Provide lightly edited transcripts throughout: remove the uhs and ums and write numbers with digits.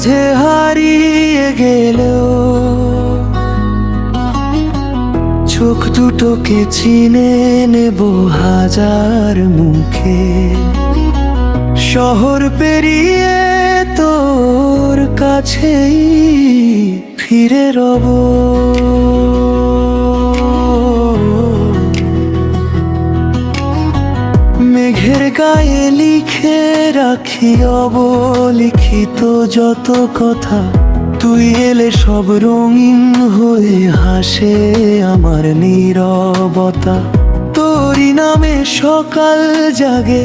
মাঝে হারিয়ে গেলেও চোখ দুটোকে চিনে নেব হাজার মুখে। শহর পেরিয়ে তোর কাছেই ফিরে রব। মেঘের গায়ে লিখে রাখি অবলিখিত যত কথা, তুই এলে সব রঙিন হয়ে হাসে আমার নীরবতা। তোরই নামে সকাল জাগে,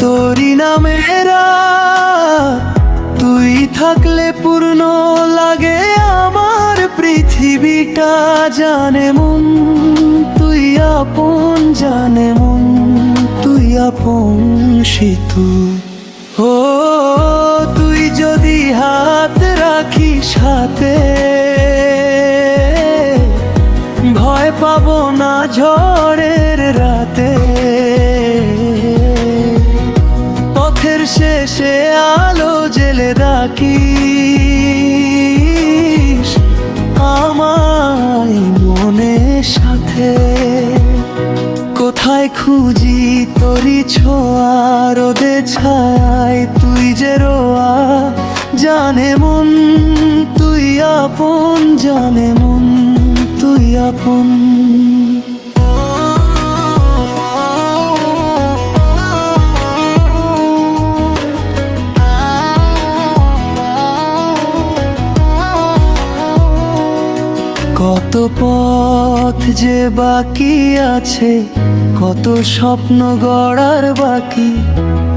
তোরই নামে রাত, তুই থাকলে পূর্ণ লাগে আমার পৃথিবীটা। জানে মন তুই আপন, জানে মন তুই আপন শীতু। ও তুই যদি হাত রাখিস হাতে, ভয় পাবো না ঝড়ের রাতে। পথের শেষে আলো জেলে রাখিস আমায় মনের সাথে। কোথায় খুঁজি তোরি ছোঁয়া রোদে ছায়, তুই যে রোয়া। জানে মন তুই আপন, জানে মন তুই আপন। কত পথ যে বাকি আছে, কত স্বপ্ন গড়ার বাকি।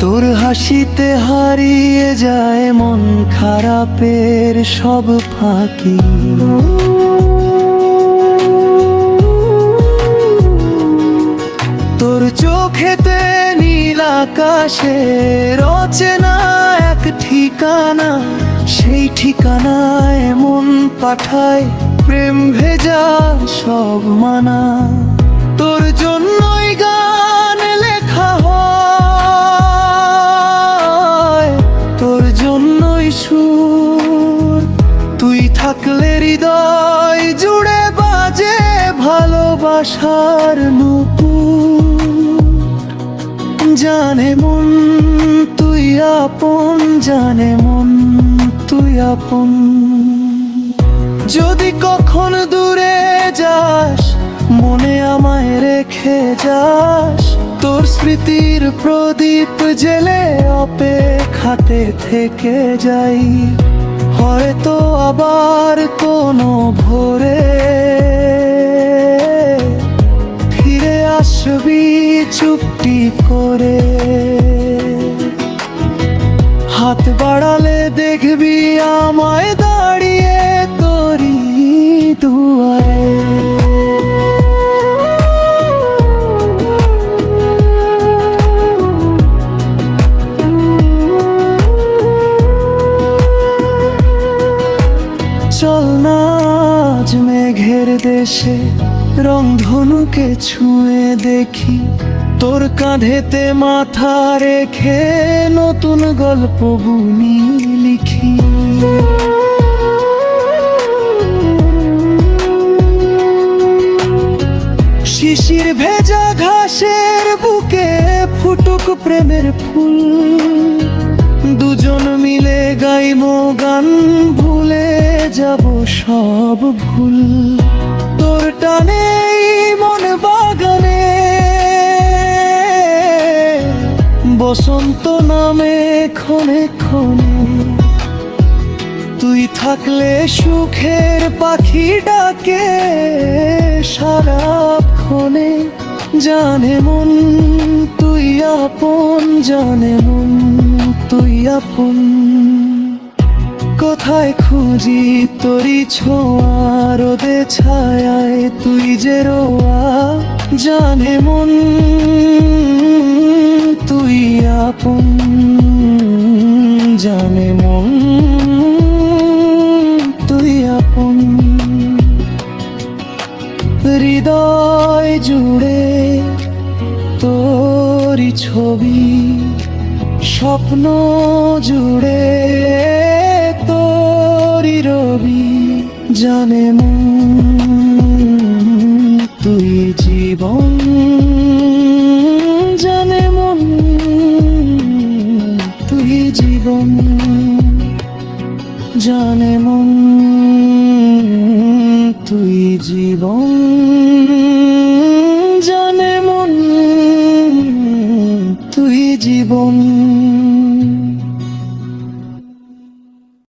তোর হাসিতে হারিয়ে যায় মন খারাপের সব ফাঁকি। তোর চোখেতে নীল আকাশের অচেনা এক ঠিকানা, সেই ঠিকানায় মন পাঠায় প্রেম ভেজা সব মানা। তোর জন্যই গান লেখা হয়, তোর জন্যই সুর। তুই থাকলে হৃদয় জুড়ে বাজে ভালোবাসার নূপুর। জানে মন তুই আপন, জানে মন তুই আপন। যদি কখন দূরে যাস, মনে আমায় রেখে যাস। তোর স্মৃতির প্রদীপ জেলে অপেক্ষাতে থেকে যাই। হয়তো আবার কোনো ভোরে ফিরে আসবি চুপটি করে। হাত বাড়ালে দেখবি আমায় দাঁড়িয়ে তোরি দুয়ারে। চল না আজ মেঘের দেশে রংধনুকে ছুঁয়ে দেখি। তোর কাঁধেতে মাথা রেখে নতুন গল্প বুনি লিখি। শিশির ভেজা ঘাসের বুকে ফুটুক প্রেমের ফুল। দুজন মিলে গাইবো গান, ভুলে যাব সব ভুল। তোর টানে মন বাগানে বসন্ত নামে ক্ষণে ক্ষণে। তুই থাকলে সুখের পাখি ডাকে সারাক্ষণে। জানে মন তুই আপন, জানে মন তুই আপন। কোথায় খুঁজি তোরি ছোঁয়া রোদে ছায়ায়, তুই যে রোয়া। জানে মন তুই আপন, জানে মন তুই আপন। হৃদয় জুড়ে তোরি ছবি, স্বপ্ন জুড়ে তোর টানে মন